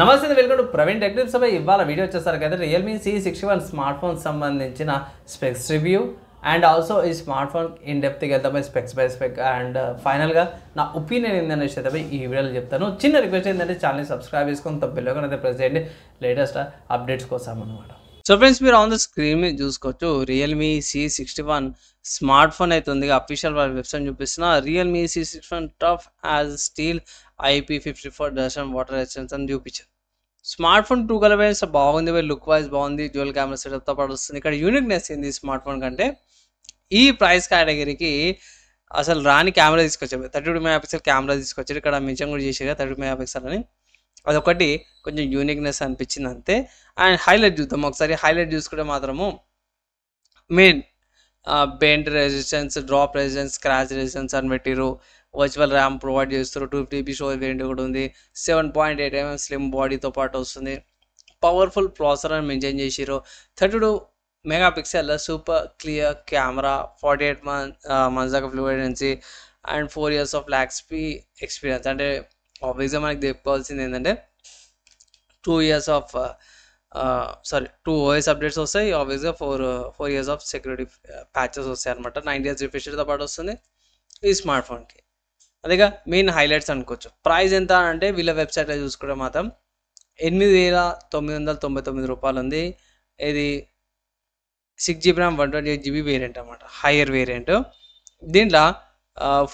నమస్తే welcome to Praveen tech tips. ఇవాళ video వచ్చేసరికి అయితే రియల్మీ C61 స్మార్ట్ ఫోన్ సంబంధించిన స్పెక్స్ రివ్యూ అండ్ ఆల్సో ఈ స్మార్ట్ ఫోన్ ఇన్ డెప్త్కి వెళ్తాం స్పెక్స్ బై స్పెక్ అండ్ ఫైనల్గా నా ఒపీనియన్ ఏంటనేసి అయితే ఈ వీడియోలో చెప్తాను. చిన్న రిక్వెస్ట్ ఏంటంటే ఛానల్ని సబ్స్క్రైబ్ చేసుకొని బెల్ అయితే ప్రెస్ చేయండి లేటెస్ట్ అప్డేట్స్ కోసం అనమాట. సో ఫ్రెండ్స్, మీరు ఆన్ ద స్క్రీన్ మీద చూసుకోవచ్చు రియల్మీ C61 స్మార్ట్ ఫోన్ అయితే ఉంది. అఫీషియల్ వాళ్ళ వెబ్సైట్ చూపిస్తున్న Realme C61 tough as steel IP54 water resistance అని చూపించారు. స్మార్ట్ ఫోన్ 2 కలర్ వేరియంట్స్ బాగుంది, లుక్ వైజ్ బాగుంది, డ్యూయల్ కెమెరా సెటప్తో పాటు వస్తుంది. ఇక్కడ యూనిక్నెస్ ఏంది స్మార్ట్ ఫోన్ కంటే ఈ ప్రైస్ కేటగిరీకి అసలు రాని కెమెరా తీసుకొచ్చారు. 32 మెగాపిక్సెల్ కెమెరా తీసుకొచ్చారు. ఇక్కడ మెన్షన్ కూడా చేసారు 32 మెగాపిక్సెల్ అని. అదొకటి కొంచెం యూనిక్నెస్ అనిపించింది అంతే. అండ్ హైలైట్ చూద్దాం ఒకసారి. హైలైట్ చూసుకుంటే మాత్రము main bend resistance, drop resistance, scratch resistance అని పెట్టిరు. వర్చువల్ ర్యామ్ ప్రొవైడ్ చేస్తారు. 250 GB స్టోరేజ్ వేరియంట్ కూడా ఉంది. 7.8mm స్లిమ్ బాడీతో పాటు వస్తుంది. పవర్ఫుల్ ప్రాసెసర్ అని మెన్షన్ చేసిరు. 32 megapixel super clear camera, 48 months దాకా fluidity and 4 years of lag speed experience. అంటే ఆబ్వియస్గా మనకి చెప్పుకోవాల్సింది ఏంటంటే 2 years ఆఫ్ 2 OS అప్డేట్స్ వస్తాయి. ఆబ్వియస్గా 4 years ఆఫ్ సెక్యూరిటీ ప్యాచెస్ వస్తాయి అనమాట. 9 years రిఫ్రెష్ రేట్తో పాటు వస్తుంది ఈ స్మార్ట్ ఫోన్కి. అదేగా మెయిన్ హైలైట్స్ అనుకోవచ్చు. ప్రైస్ ఎంత అంటే వీళ్ళ వెబ్సైట్లో చూసుకుంటే మాత్రం 8,999 రూపాయలు ఉంది. ఇది 6GB ర్యామ్ 128GB వేరియంట్ అనమాట, హయ్యర్ వేరియంట్. దీంట్లో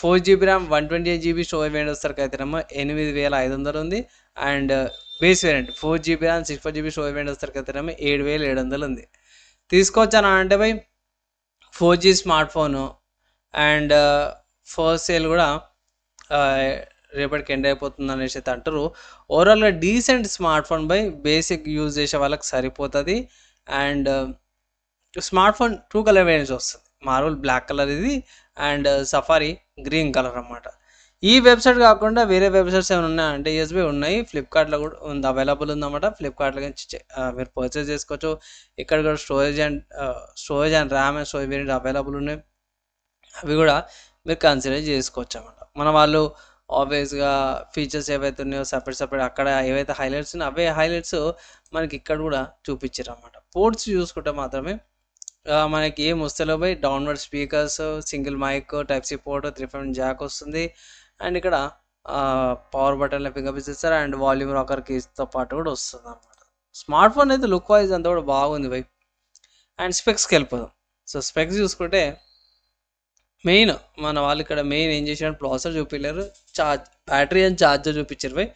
4GB RAM 128GB storage variant వస్తారు అయితేనేమో 8,500 ఉంది. And base variant 4GB RAM 64GB storage variant వస్తారు అయితేనేమో 7,700 ఉంది. తీసుకోవచ్చాను అంటే by 4G smart phone and first sale కూడా రేపటికి ఎండ్ అయిపోతుంది అనేసి అయితే అంటారు. ఓవరాల్గా decent smart phone by basic use చేసే వాళ్ళకి సరిపోతుంది. And smart phone 2 colour variants వస్తుంది. మార్వల్ బ్లాక్ కలర్ ఇది అండ్ సఫారీ గ్రీన్ కలర్ అన్నమాట. ఈ వెబ్సైట్ కాకుండా వేరే వెబ్సైట్స్ ఏమైనా ఉన్నాయంటే ఎస్బీ ఉన్నాయి, ఫ్లిప్కార్ట్లో కూడా ఉంది, అవైలబుల్ ఉందన్నమాట. ఫ్లిప్కార్ట్లో నుంచి మీరు పర్చేస్ చేసుకోవచ్చు. ఇక్కడ కూడా storage and RAM and storage variant available ఉన్నాయి. అవి కూడా మీరు కన్సిడర్ చేసుకోవచ్చు అన్నమాట. మన వాళ్ళు ఆబ్వియస్గా ఫీచర్స్ ఏవైతే ఉన్నాయో సపరేట్ అక్కడ ఏవైతే హైలైట్స్ ఉన్నాయో అవే హైలైట్స్ మనకి ఇక్కడ కూడా చూపించారు అన్నమాట. పోర్ట్స్ చూసుకుంటే మాత్రమే మనకి ఏం వస్తేలో పోయి downward speakers, single mic, type C port, 3.5 jack వస్తుంది. అండ్ ఇక్కడ పవర్ బటన్లో ఫింగర్ప్రింట్స్ ఇస్తారు అండ్ వాల్యూమ్ రాకర్ కీస్తో పాటు కూడా వస్తుంది అన్నమాట. స్మార్ట్ ఫోన్ అయితే లుక్ వైజ్ అంతా కూడా బాగుంది బై. అండ్ స్పెక్స్కి వెళ్ళిపోదాం. సో స్పెక్స్ చూసుకుంటే మెయిన్ మన వాళ్ళు ఇక్కడ మెయిన్ ఏం చేశారు, ప్రాసెసర్ చూపించలేరు, బ్యాటరీ అండ్ ఛార్జర్ చూపించారు by.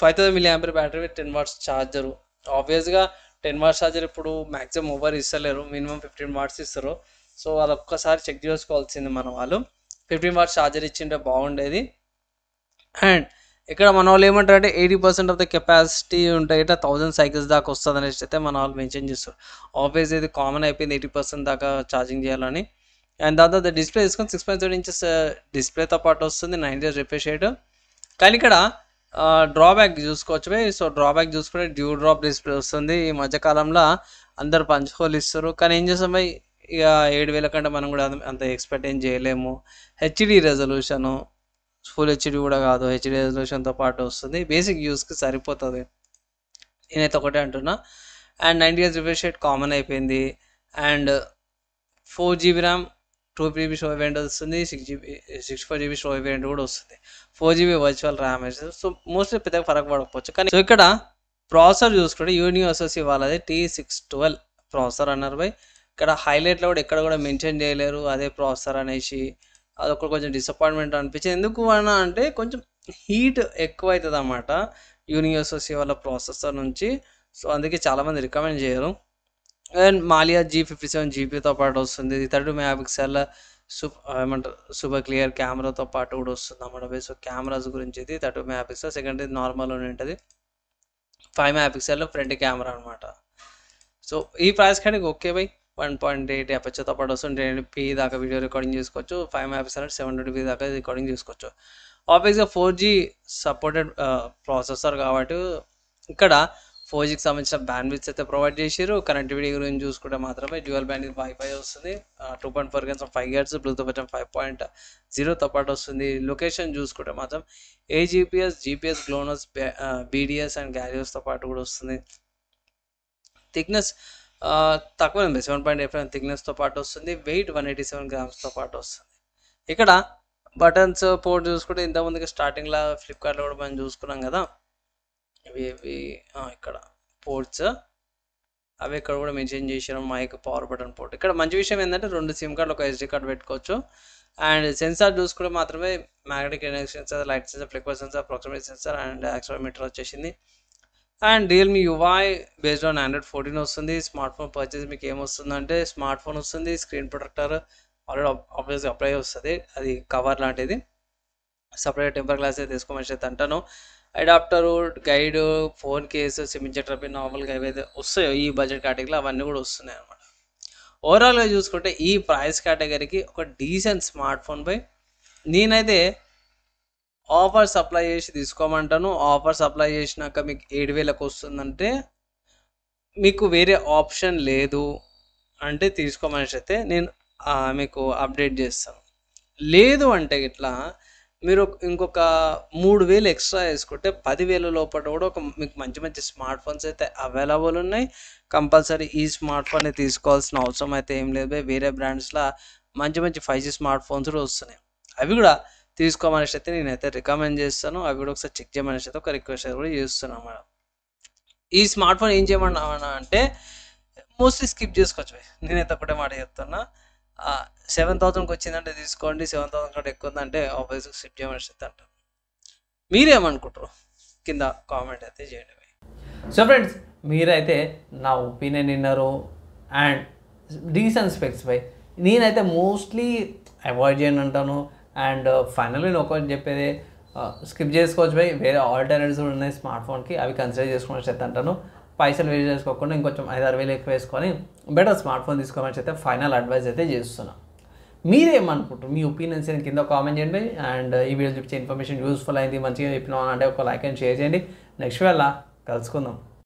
5000 mAh battery, 10 watts charger. ఆబ్వియస్గా 10 watts ఛార్జర్ ఇప్పుడు మ్యాక్సిమం ఓవర్ ఇస్తలేరు, మినిమం 15 watts ఇస్తారు. సో అది ఒక్కసారి చెక్ చేసుకోవాల్సింది మన వాళ్ళు. 15 watts ఛార్జర్ ఇచ్చింటే బాగుండేది. అండ్ ఇక్కడ మన వాళ్ళు ఏమంటారంటే 80% ఆఫ్ ద కెపాసిటీ ఉంటాయి, 1000 cycles దాకా వస్తుంది అనేసి అయితే మన వాళ్ళు మెన్షన్ చేస్తారు. ఆబ్వియస్గా ఇది కామన్ అయిపోయింది 80% దాకా ఛార్జింగ్ చేయాలని. అండ్ దాని తర్వాత డిస్ప్లే తీసుకొని 6.7 inches డిస్ప్లేతో పాటు వస్తుంది, 9 years రిఫ్రెష్ రేట్. కానీ ఇక్కడ డ్రాబ్యాక్ చూసుకోవచ్చు బై. సో డ్రాబ్యాక్ చూసుకుంటే డ్యూ డ్రాప్ డిస్ప్లే వస్తుంది. ఈ మధ్యకాలంలో అందరు పంచ్ హోల్ ఇస్తారు, కానీ ఏం చేస్తాం బై, ఇక 7,000 కంటే మనం కూడా అంత ఎక్స్పెక్ట్ ఏం చేయలేము. హెచ్డి రెజల్యూషను, ఫుల్ హెచ్డి కూడా కాదు, హెచ్డి రెజల్యూషన్తో పాటు వస్తుంది. బేసిక్ యూస్కి సరిపోతుంది, నేనైతే ఒకటే అంటున్నా. And 9 years refresh rate common అయిపోయింది. And 4GB RAM 2GB storage variant వస్తుంది, 64GB స్టోరేజ్ వేరియంట్ కూడా వస్తుంది, 4GB virtual RAM. So mostly పెద్దగా ఫరక్ పడకపోవచ్చు. కానీ సో ఇక్కడ ప్రాసెసర్ చూసుకుంటే యూనివర్సల్ వాళ్ళది T612 ప్రాసెసర్ అన్నారు బై. ఇక్కడ హైలైట్లో కూడా ఎక్కడ కూడా మెన్షన్ చేయలేరు అదే ప్రాసెసర్ అనేసి. అదొక కొంచెం డిసప్పాయింట్మెంట్ అనిపించింది. ఎందుకు అన్నా అంటే కొంచెం హీట్ ఎక్కువ అవుతుంది అన్నమాట యూనివర్సల్ వాళ్ళ ప్రాసెసర్ నుంచి. సో అందుకే చాలామంది రికమెండ్ చేయరు. అండ్ మాలియా G57GPతో పాటు వస్తుంది. 32 మెగాపిక్సెల్ ఏమంటారు సూపర్ క్లియర్ కెమెరాతో పాటు కూడా వస్తుంది అన్నమాట. సో కెమెరాస్ గురించి ఇది 32 మెగాపిక్సెల్, సెకండ్ నార్మల్ ఉంటుంది, 5 మెగాపిక్సెల్ ఫ్రంట్ కెమెరా అనమాట. సో ఈ ప్రైస్ కానీ ఓకే బై. 1.8 ఎఫ్హెచ్తో పాటు వస్తుంది, 1080p దాకా వీడియో రికార్డింగ్ చేసుకోవచ్చు, 5 మెగాపిక్సెల్ 720p దాకా రికార్డింగ్ చేసుకోవచ్చు. ఆబ్వియస్గా 4G సపోర్టెడ్ ప్రాసెసర్ కాబట్టి ఇక్కడ 4Gకి సంబంధించిన బ్యాండ్విడ్త్ అయితే ప్రొవైడ్ చేసారు. కనెక్టివిటీ గురించి చూసుకుంటే మాత్రమే డ్యూయల్ బ్యాండ్ వైఫై వస్తుంది, 2.4 GHz 5 GHz బ్లూటూత్ వర్షన్ 5.0తో పాటు వస్తుంది. లొకేషన్ చూసుకుంటే మాత్రం AGPS, GPS, GLONASS, BDS and గ్యారియోస్తో పాటు కూడా వస్తుంది. థిక్నెస్ తక్కువ ఉంది, 7.85 థిక్నెస్తో పాటు వస్తుంది. వెయిట్ 187 గ్రామ్స్తో పాటు వస్తుంది. ఇక్కడ బటన్స్ పోర్ట్ చూసుకుంటే ఇంతకుముందుగా స్టార్టింగ్లో ఫ్లిప్కార్ట్లో కూడా మనం చూసుకున్నాం కదా, ఇవి ఇక్కడ పోర్ట్స్ అవి ఇక్కడ కూడా మెన్షన్ చేసారు. Mic, power button port. ఇక్కడ మంచి విషయం ఏంటంటే 2 సిమ్ కార్డులు, ఒక SD కార్డు పెట్టుకోవచ్చు. అండ్ సెన్సార్ చూసుకుంటే మాత్రమే magnetic induction sensor, light sensor, flicker sensor, proximity sensor and accelerometer వచ్చేసింది. And Realme UI based on Android 14 వస్తుంది. స్మార్ట్ ఫోన్ పర్చేస్ మీకు ఏమొస్తుందంటే స్మార్ట్ ఫోన్ వస్తుంది, స్క్రీన్ ప్రొటెక్టర్ ఆల్రెడీ ఆబ్వియస్గా అప్లై వస్తుంది, అది కవర్ లాంటిది. సపరేట్ టెంపర్ గ్లాస్ అయితే తీసుకోమని అయితే అంటాను. Adapter, guide, phone case, SIM injector pin, నార్మల్గా ఏవైతే వస్తాయో ఈ బడ్జెట్ కేటగిరీలో అవన్నీ కూడా వస్తున్నాయి అనమాట. ఓవరాల్గా చూసుకుంటే ఈ ప్రైస్ కేటగిరీకి ఒక డీసెంట్ స్మార్ట్ ఫోన్ పై నేనైతే ఆఫర్స్ అప్లై చేసి తీసుకోమంటాను. ఆఫర్స్ అప్లై చేసినాక మీకు 7,000కి వస్తుందంటే మీకు వేరే ఆప్షన్ లేదు అంటే తీసుకోమని అయితే నేను మీకు అప్డేట్ చేస్తాను. లేదు అంటే ఇట్లా మీరు ఇంకొక 3,000 ఎక్స్ట్రా వేసుకుంటే 10,000 లోపల కూడా మీకు మంచి మంచి స్మార్ట్ ఫోన్స్ అయితే అవైలబుల్ ఉన్నాయి. కంపల్సరీ ఈ స్మార్ట్ ఫోన్ తీసుకోవాల్సిన అవసరం అయితే ఏం లేదు. వేరే బ్రాండ్స్లో మంచి మంచి 5G స్మార్ట్ ఫోన్స్ కూడా వస్తున్నాయి, అవి కూడా తీసుకోమని అయితే నేనైతే రికమెండ్ చేస్తాను. అవి కూడా ఒకసారి చెక్ చేయమని అయితే ఒక రిక్వెస్ట్ కూడా చేస్తున్నాను మేడం. ఈ స్మార్ట్ ఫోన్ ఏం చేయమన్నా అంటే మోస్ట్లీ స్కిప్ చేసుకోవచ్చు. నేనైతే ఒకటే మాట చెప్తున్నా, 7,000కి వచ్చిందంటే తీసుకోండి, 7,000 కంటే ఎక్కువ ఉందంటే ఆబ్వియస్గా స్కిప్ చేయమని అయితే అంటాను. మీరేమనుకుంటారు కింద కామెంట్ అయితే చేయండి. సో ఫ్రెండ్స్, మీరైతే నా ఒపీనియన్ విన్నారు. అండ్ డీసెంట్ స్పెక్స్ పై నేనైతే మోస్ట్లీ అవాయిడ్ చేయను అంటాను. అండ్ ఫైనల్లీ నేను ఒకటి చెప్పేది, స్కిప్ చేసుకోవచ్చు పోయి వేరే ఆల్టర్నేటివ్స్ కూడా ఉన్నాయి స్మార్ట్ ఫోన్కి, అవి కన్సిడర్ చేసుకోమని అయితే అంటాను. పైసలు వేస్ట్ చేసుకోకుండా ఇంకొంచెం 5-6 వేలు ఎక్కువ వేసుకొని బెటర్ స్మార్ట్ ఫోన్ తీసుకోమని అయితే ఫైనల్ అడ్వైస్ అయితే చేస్తున్నాను. మీరేమనుకుంటారు? మీ ఒపీనియన్స్ కింద కామెంట్ చేయండి. అండ్ ఈ వీడియో చూపించే ఇన్ఫర్మేషన్ యూస్ఫుల్ అయింది, మంచిగా చెప్పినా అంటే ఒక లైక్ అండ్ షేర్ చేయండి. నెక్స్ట్ వేళ కలుసుకుందాం.